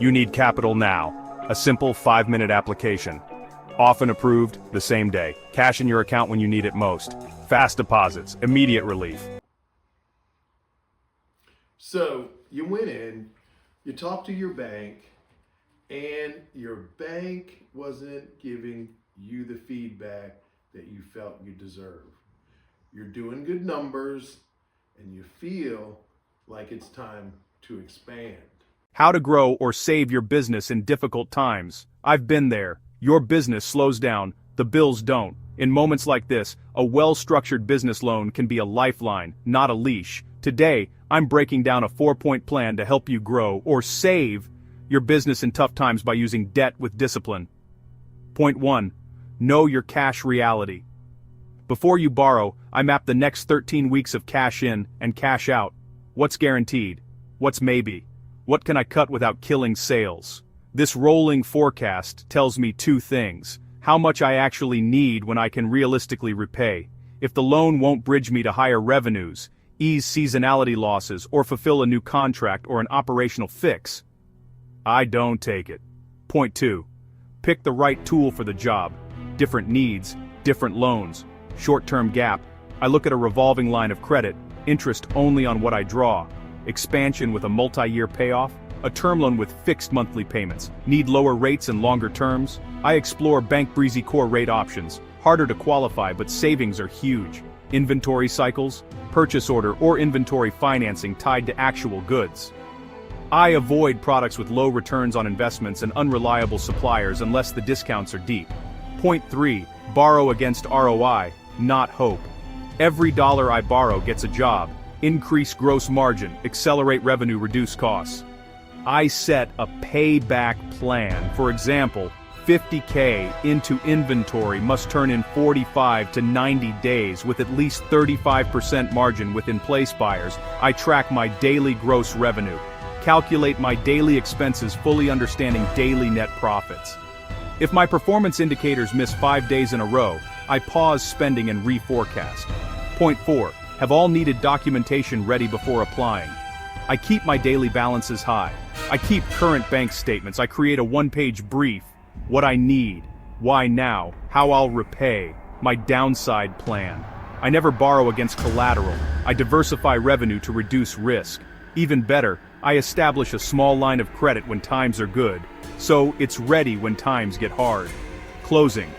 You need capital now. A simple 5-minute application. Often approved the same day. Cash in your account when you need it most. Fast deposits, immediate relief. So you went in, you talked to your bank, and your bank wasn't giving you the feedback that you felt you deserve. You're doing good numbers, and you feel like it's time to expand. How to grow or save your business in difficult times. I've been there. Your business slows down, the bills don't. In moments like this, a well-structured business loan can be a lifeline, not a leash. Today, I'm breaking down a 4-point plan to help you grow or save your business in tough times by using debt with discipline. Point 1. Know your cash reality. Before you borrow, I map the next 13 weeks of cash in and cash out. What's guaranteed? What's maybe? What can I cut without killing sales? This rolling forecast tells me 2 things. How much I actually need when I can realistically repay. If the loan won't bridge me to higher revenues, ease seasonality losses, or fulfill a new contract or an operational fix, I don't take it. Point 2. Pick the right tool for the job. Different needs, different loans. Short-term gap. I look at a revolving line of credit, interest only on what I draw. Expansion with a multi-year payoff. A term loan with fixed monthly payments. Need lower rates and longer terms. I explore Bank Breezy core rate options. Harder to qualify, but savings are huge. Inventory cycles, purchase order or inventory financing tied to actual goods. I avoid products with low returns on investments and unreliable suppliers unless the discounts are deep. Point 3. Borrow against ROI, not hope. Every dollar I borrow gets a job. Increase gross margin, accelerate revenue, reduce costs. I set a payback plan. For example, $50K into inventory must turn in 45 to 90 days with at least 35% margin with in-place buyers. I track my daily gross revenue. Calculate my daily expenses, fully understanding daily net profits. If my performance indicators miss 5 days in a row, I pause spending and reforecast. Point 4. Have all needed documentation ready before applying. I keep my daily balances high. I keep current bank statements. I create a 1-page brief. What I need, why now, how I'll repay, my downside plan. I never borrow against collateral. I diversify revenue to reduce risk. Even better, I establish a small line of credit when times are good, so it's ready when times get hard. Closing.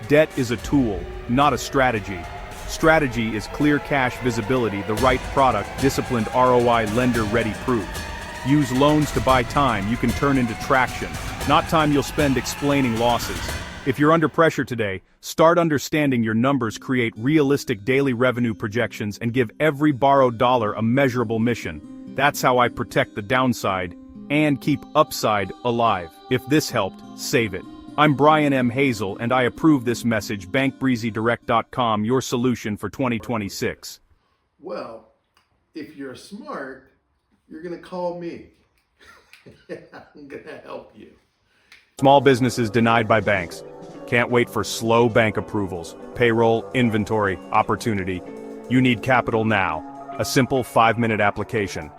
Debt is a tool, not a strategy. Strategy is clear cash visibility, the right product, disciplined ROI, lender-ready proof. Use loans to buy time you can turn into traction, not time you'll spend explaining losses. If you're under pressure today, start understanding your numbers, create realistic daily revenue projections, and give every borrowed dollar a measurable mission. That's how I protect the downside and keep upside alive. If this helped, save it. I'm Brian M. Hazel, and I approve this message. BankBreezyDirect.com, your solution for 2026. Well, if you're smart, you're going to call me. I'm going to help you. Small businesses denied by banks. Can't wait for slow bank approvals. Payroll, inventory, opportunity. You need capital now. A simple 5-minute application.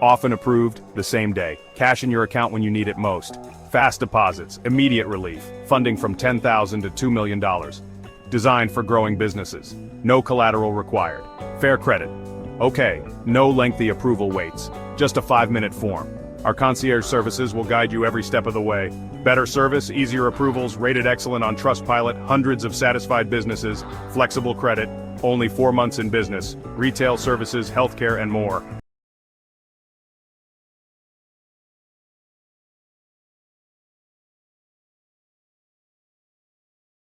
Often approved the same day. Cash in your account when you need it most. Fast deposits, immediate relief. Funding from $10,000 to $2 million. Designed for growing businesses. No collateral required. Fair credit. Okay, no lengthy approval waits. Just a 5-minute form. Our concierge services will guide you every step of the way. Better service, easier approvals, rated excellent on Trustpilot, hundreds of satisfied businesses, flexible credit, only 4 months in business, retail services, healthcare, and more.